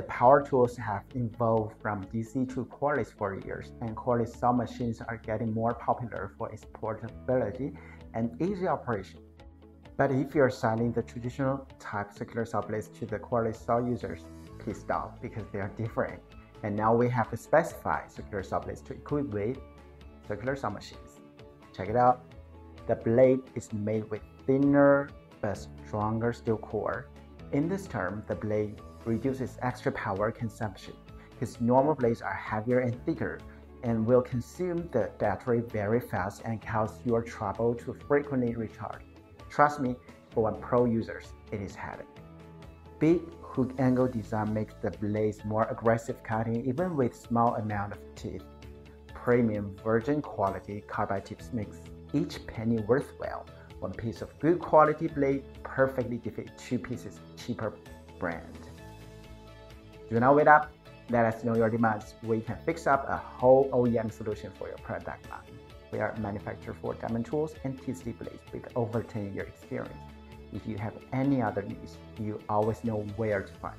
The power tools have evolved from DC to cordless for years, and cordless saw machines are getting more popular for its portability and easy operation. But if you're selling the traditional type circular saw blades to the cordless saw users, please stop because they are different. And now we have to specify circular saw blades to equip with circular saw machines. Check it out. The blade is made with thinner but stronger steel core. In this term, the blade reduces extra power consumption because normal blades are heavier and thicker and will consume the battery very fast and cause your trouble to frequently recharge. Trust me, for one pro users, it is headache. Big hook angle design makes the blades more aggressive cutting even with small amount of teeth. Premium virgin quality carbide tips makes each penny worthwhile. One piece of good quality blade perfectly defeats two pieces cheaper brand. Do not wait up. Let us know your demands. We can fix up a whole OEM solution for your product line. We are a manufacturer for diamond tools and TC blades with over 10-year experience. If you have any other needs, you always know where to find.